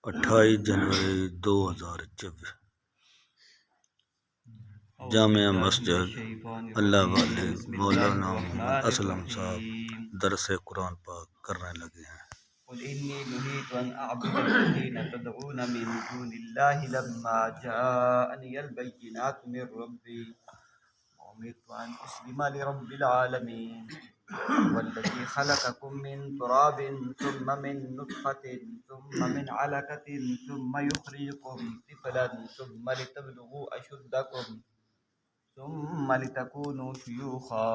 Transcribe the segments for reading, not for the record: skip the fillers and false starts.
28 جنوری 2024 جامعہ مسجد اللہ والے مولانا محمد اسلم صاحب درس قرآن پاک کرنے لگے ہیں۔ قل انی نہیت ان اعبد الذین تدعون من دون اللہ لما جاءنی البینات من ربی وامرت ان اسلم لرب العالمین والذی خلقکم من تراب ثم من نطفة ثم من علقة ثم یخرجکم طفلا ثم لتبلغوا اشدکم ثم لتكونوا شيوخا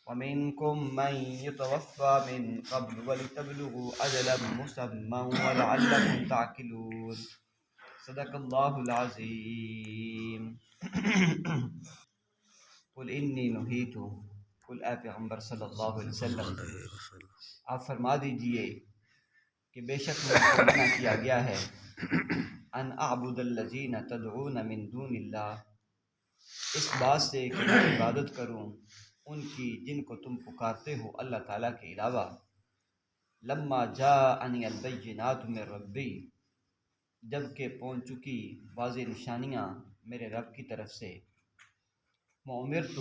ومنكم من يتوفى من قبل ولتبلغوا أجلا مسمى ولعلكم تعقلون صدق الله العظیم۔ قل انی نہیت، قل اے پیغمبر صلی اللہ علیہ وسلم آپ فرما دیجئے کہ بے شک مجھ کو منع کیا گیا ہے ان اعبد الذین تدعون من دون اللہ، اس بات سے کہ میں عبادت کروں ان کی جن کو تم پکارتے ہو اللہ تعالیٰ کے علاوہ، لما جاءنی البینات من ربی، جب کہ پہنچ چکی واضح نشانیاں میرے رب کی طرف سے، وامرت،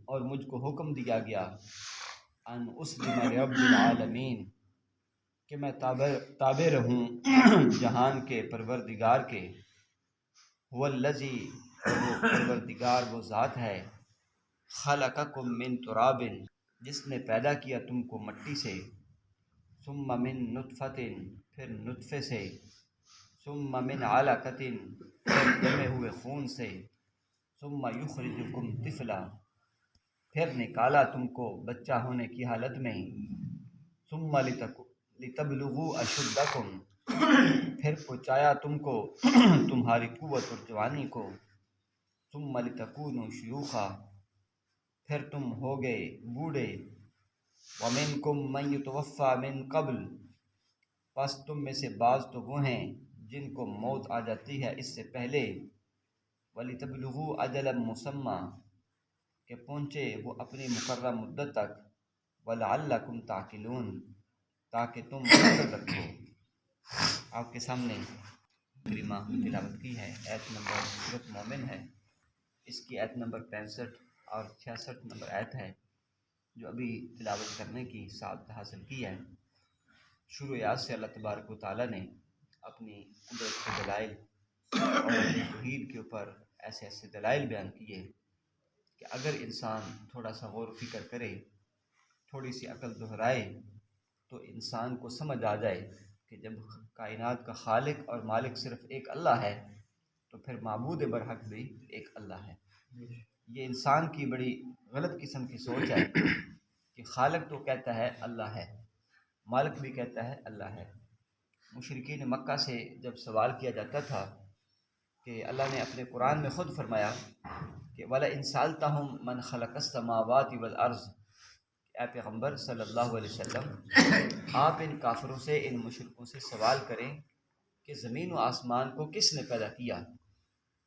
اور مجھ کو حکم دیا گیا، ان اسلم لرب العالمین، کہ میں تابع رہوں جہان کے پروردگار کے، هو الذی، وہ پروردگار وہ ذات ہے، خلقکم من تراب، جس نے پیدا کیا تم کو مٹی سے، ثم من نطفۃ، پھر نطفے سے، ثم من علقۃ، پھر جمے ہوئے خون سے، ثم یخرجکم طفلا، پھر نکالا تم کو بچہ ہونے کی حالت میں، ثم لتبلغوا اشدکم، پھر پہنچایا تم کو تمہاری قوت اور جوانی کو، ثم لتکونوا شیوخا، پھر تم ہو گئے بوڑھے، ومنکم من یتوفی من قبل، پس تم میں سے بعض تو وہ ہیں جن کو موت آ جاتی ہے اس سے پہلے، وَلِتَبْلُغُوا أَجَلًا مُّسَمًّى، کہ پہنچے وہ اپنی مقررہ مدت تک، وَلَعَلَّكُمْ تَعْقِلُونَ، تاکہ تم عقل رکھو۔ آپ کے سامنے کریمہ تلاوت کی ہے، آیت نمبر سورۃ مومن ہے، اس کی آیت نمبر 65 اور 66 نمبر آیت ہے جو ابھی تلاوت کرنے کی سعادت حاصل کی ہے۔ شروع آیات سے اللہ تبارک و تعالیٰ نے اپنی قدرت کے دلائل اور اپنی توحید کے اوپر ایسے ایسے دلائل بیان کیے کہ اگر انسان تھوڑا سا غور و فکر کرے، تھوڑی سی عقل دہرائے، تو انسان کو سمجھ آ جائے کہ جب کائنات کا خالق اور مالک صرف ایک اللہ ہے تو پھر معبود برحق بھی ایک اللہ ہے۔ یہ انسان کی بڑی غلط قسم کی سوچ ہے کہ خالق تو کہتا ہے اللہ ہے، مالک بھی کہتا ہے اللہ ہے۔ مشرکین مکہ سے جب سوال کیا جاتا تھا کہ اللہ نے اپنے قرآن میں خود فرمایا کہ وَلَئِن سَأَلْتَهُمْ مَنْ خَلَقَ السَّمَاوَاتِ وَالْأَرْضِ، اے پیغمبر صلی اللہ علیہ وسلم آپ ان کافروں سے، ان مشرکوں سے سوال کریں کہ زمین و آسمان کو کس نے پیدا کیا،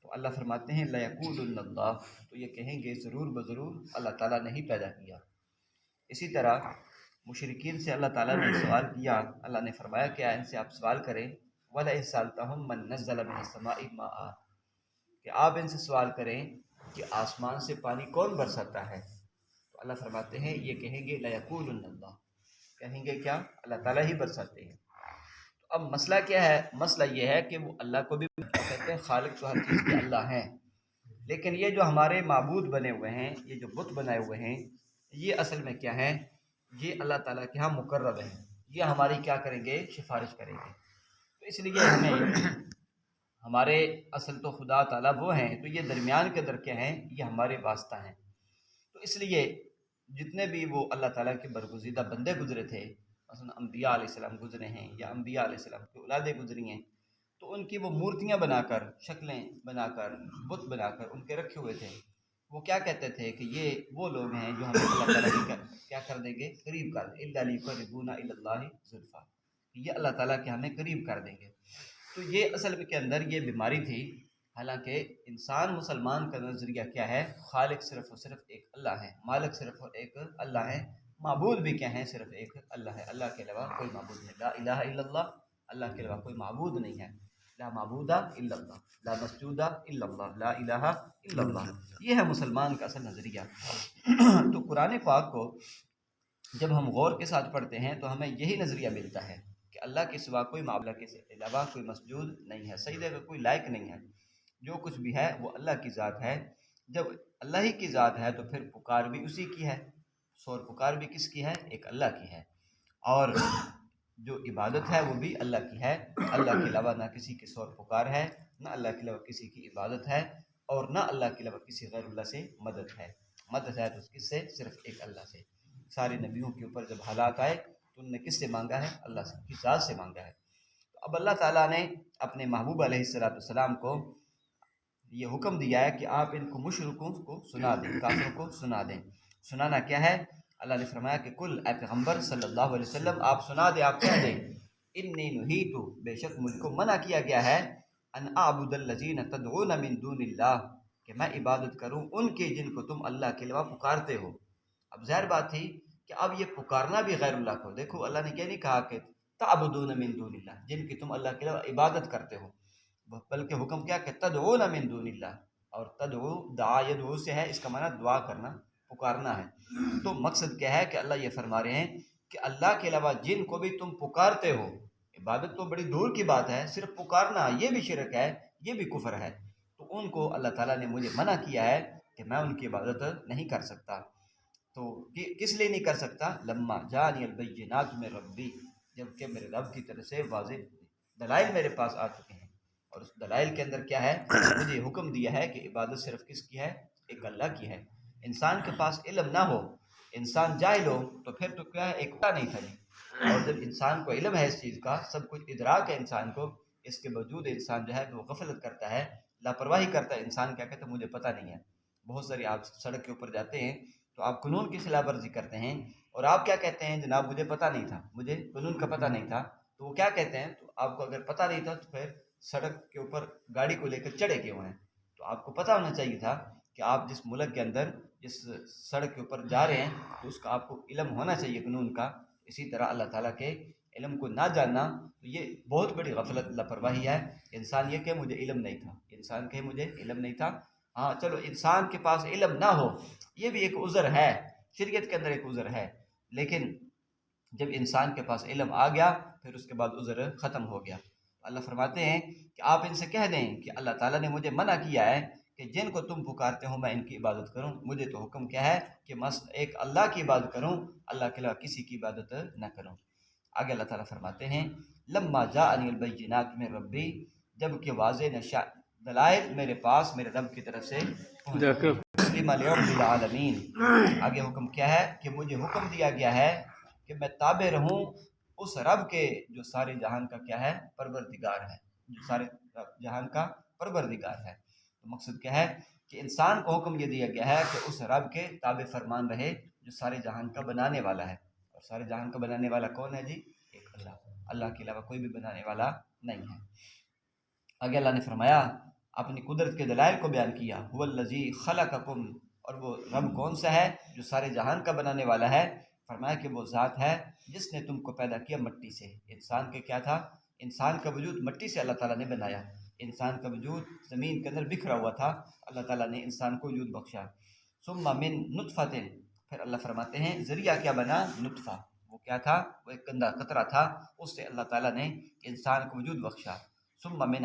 تو اللہ فرماتے ہیں لَيَقُولُنَّ اللَّهُ، تو یہ کہیں گے ضرور بضرور اللہ تعالیٰ نے ہی پیدا کیا۔ اسی طرح مشرکین سے اللہ تعالیٰ نے سوال کیا، اللہ نے فرمایا کہ ان سے آپ سوال کریں وَلَئِن سَأَلْتَهُمْ مَن نَزَّلَ مِنَ السَّمَاءِ مَاءً، کہ آپ ان سے سوال کریں کہ آسمان سے پانی کون برساتا ہے، تو اللہ فرماتے ہیں یہ کہیں گے لَيَقُولُنَّ اللَّهُ، کہیں گے کیا اللہ تعالیٰ ہی برساتے ہیں۔ تو اب مسئلہ کیا ہے؟ مسئلہ یہ ہے کہ وہ اللہ کو بھی کہتے ہیں خالق تو ہر چیز کے اللہ ہیں، لیکن یہ جو ہمارے معبود بنے ہوئے ہیں، یہ جو بت بنائے ہوئے ہیں، یہ اصل میں کیا ہیں؟ یہ اللہ تعالیٰ کے ہاں مقرب ہیں، یہ ہماری کیا کریں گے؟ سفارش کریں گے۔ تو اس لیے ہمیں ہمارے اصل تو خدا تعالیٰ وہ ہیں، تو یہ درمیان کے در کیا ہیں؟ یہ ہمارے واسطہ ہیں۔ تو اس لیے جتنے بھی وہ اللہ تعالیٰ کے برگزیدہ بندے گزرے تھے، مثلا انبیاء علیہ السلام گزرے ہیں یا انبیاء علیہ السلام کی اولادیں گزری ہیں، تو ان کی وہ مورتیاں بنا کر، شکلیں بنا کر، بت بنا کر ان کے رکھے ہوئے تھے۔ وہ کیا کہتے تھے کہ یہ وہ لوگ ہیں جو ہمیں اللہ تعالیٰ کی کیا کر دیں گے؟ قریب کر دیں، اِلَّا لِيُقَرِّبُونَا إِلَى اللَّهِ زُلْفَىٰ، یہ اللہ تعالیٰ کے ہمیں قریب کر دیں گے۔ تو یہ اصل کے اندر یہ بیماری تھی، حالانکہ انسان مسلمان کا نظریہ کیا ہے؟ خالق صرف اور صرف ایک اللہ ہے، مالک صرف اور ایک اللہ ہے، معبود بھی کیا ہیں؟ صرف ایک اللہ ہے، اللہ کے علاوہ کوئی معبود نہیں، لا الہ الا اللہ، اللہ کے علاوہ کوئی معبود نہیں ہے، لا معبود الا اللہ، لا مسجود الا اللہ، لا الہ الا اللہ، یہ ہے مسلمان کا اصل نظریہ۔ تو قرآن پاک کو جب ہم غور کے ساتھ پڑھتے ہیں تو ہمیں یہی نظریہ ملتا ہے کہ اللہ کے سوا کوئی معاملہ کے علاوہ کوئی مسجود نہیں ہے، سجدے کا کوئی لائق نہیں ہے، جو کچھ بھی ہے وہ اللہ کی ذات ہے۔ جب اللہ ہی کی ذات ہے تو پھر پکار بھی اسی کی ہے، شور پکار بھی کس کی ہے؟ ایک اللہ کی ہے، اور جو عبادت ہے وہ بھی اللہ کی ہے۔ اللہ کے علاوہ نہ کسی کی شور پکار ہے، نہ اللہ کے علاوہ کسی کی عبادت ہے، اور نہ اللہ کے علاوہ کسی غیر اللہ سے مدد ہے۔ مدد ہے تو کس سے؟ صرف ایک اللہ سے۔ سارے نبیوں کے اوپر جب حالات آئے تو انہوں نے کس سے مانگا ہے؟ اللہ سے، کی ذات سے مانگا ہے۔ تو اب اللہ تعالیٰ نے اپنے محبوب علیہ السلام کو یہ حکم دیا ہے کہ آپ ان کو مشرکوں کو سنا دیں، کافروں کو سنا دیں۔ سنانا کیا ہے؟ اللہ نے فرمایا کہ کل، اے پیغمبر صلی اللہ علیہ وسلم آپ سنا دیں، آپ کہہ دیں، انی نہیت، بے شک مجھ کو منع کیا گیا ہے، ان اعبد الذین تدعون من دون اللہ، کہ میں عبادت کروں ان کی جن کو تم اللہ کے علاوہ پکارتے ہو۔ اب ظاہر بات تھی کہ اب یہ پکارنا بھی غیر اللہ کو، دیکھو اللہ نے کیا نہیں کہا کہ تعبدون من دون اللہ، جن کی تم اللہ کے علاوہ عبادت کرتے ہو، بلکہ حکم کیا کہ تدعون من دون اللہ، اور تدعو دعا یدعو سے ہے، اس کا معنی دعا کرنا، پکارنا ہے۔ تو مقصد کیا ہے کہ اللہ یہ فرما رہے ہیں کہ اللہ کے علاوہ جن کو بھی تم پکارتے ہو، عبادت تو بڑی دور کی بات ہے، صرف پکارنا یہ بھی شرک ہے، یہ بھی کفر ہے، تو ان کو اللہ تعالیٰ نے مجھے منع کیا ہے کہ میں ان کی عبادت نہیں کر سکتا۔ تو کس لیے نہیں کر سکتا؟ لما جانی البینات من ربی، جب کہ میرے رب کی طرف سے واضح دلائل میرے پاس آ چکے ہیں، اور اس دلائل کے اندر کیا ہے؟ مجھے حکم دیا ہے کہ عبادت صرف کس کی ہے؟ ایک اللہ کی ہے۔ انسان کے پاس علم نہ ہو، انسان جاہل ہو، تو پھر تو کیا ہے؟ ایک خدا نہیں تھا جی۔ اور جب انسان کو علم ہے اس چیز کا، سب کچھ ادراک ہے انسان کو، اس کے باوجود انسان جو ہے وہ غفلت کرتا ہے، لاپرواہی کرتا ہے۔ انسان کیا کہتا ہے؟ مجھے پتہ نہیں ہے۔ بہت ساری آپ سڑک کے اوپر جاتے ہیں تو آپ قانون کی خلاف ورزی کرتے ہیں، اور آپ کیا کہتے ہیں؟ جناب مجھے پتہ نہیں تھا، مجھے قانون کا پتہ نہیں تھا۔ تو وہ کیا کہتے ہیں؟ تو آپ کو اگر پتہ نہیں تھا تو پھر سڑک کے اوپر گاڑی کو لے کر چڑھے کیوں ہیں؟ تو آپ کو پتہ ہونا چاہیے تھا کہ آپ جس ملک کے اندر جس سڑک کے اوپر جا رہے ہیں تو اس کا آپ کو علم ہونا چاہیے قانون کا۔ اسی طرح اللہ تعالیٰ کے علم کو نہ جاننا تو یہ بہت بڑی غفلت، لاپرواہی ہے۔ انسان یہ کہ مجھے علم نہیں تھا، انسان کہ مجھے علم نہیں تھا۔ ہاں چلو، انسان کے پاس علم نہ ہو یہ بھی ایک عذر ہے، شریعت کے اندر ایک عذر ہے، لیکن جب انسان کے پاس علم آ گیا پھر اس کے بعد عذر ختم ہو گیا۔ اللہ فرماتے ہیں کہ آپ ان سے کہہ دیں کہ اللہ تعالیٰ نے مجھے منع کیا ہے کہ جن کو تم پکارتے ہو میں ان کی عبادت کروں۔ مجھے تو حکم کیا ہے کہ ایک اللہ کی عبادت کروں، اللہ کے علاوہ کسی کی عبادت نہ کروں۔ آگے اللہ تعالیٰ فرماتے ہیں لما جاءنی البینات من ربی، جب کہ واضح دلائل میرے پاس میرے رب کی طرف سے مسلم لرب العالمین۔ آگے حکم کیا ہے کہ مجھے حکم دیا گیا ہے کہ میں تابع رہوں اس رب کے جو سارے جہان کا کیا ہے؟ پروردگار ہے، جو سارے جہان کا پروردگار ہے۔ تو مقصد کیا ہے کہ انسان کو حکم یہ دیا گیا ہے کہ اس رب کے تابع فرمان رہے جو سارے جہان کا بنانے والا ہے۔ اور سارے جہان کا بنانے والا کون ہے جی؟ ایک اللہ، اللہ کے علاوہ کوئی بھی بنانے والا نہیں ہے۔ آگے اللہ نے فرمایا، اپنی قدرت کے دلائل کو بیان کیا، هو الذی خلقکم، اور وہ رب کون سا ہے؟ جو سارے جہان کا بنانے والا ہے۔ فرمایا کہ وہ ذات ہے جس نے تم کو پیدا کیا مٹی سے۔ انسان کے کیا تھا؟ انسان کا وجود مٹی سے اللہ تعالیٰ نے بنایا۔ انسان کا وجود زمین کے اندر بکھرا ہوا تھا، اللہ تعالیٰ نے انسان کو وجود بخشا۔ ثم من نطفۃ، پھر اللہ فرماتے ہیں ذریعہ کیا بنا؟ نطفہ۔ وہ کیا تھا؟ وہ ایک گندا قطرہ تھا، اس سے اللہ تعالیٰ نے انسان کو وجود بخشا۔ ثم من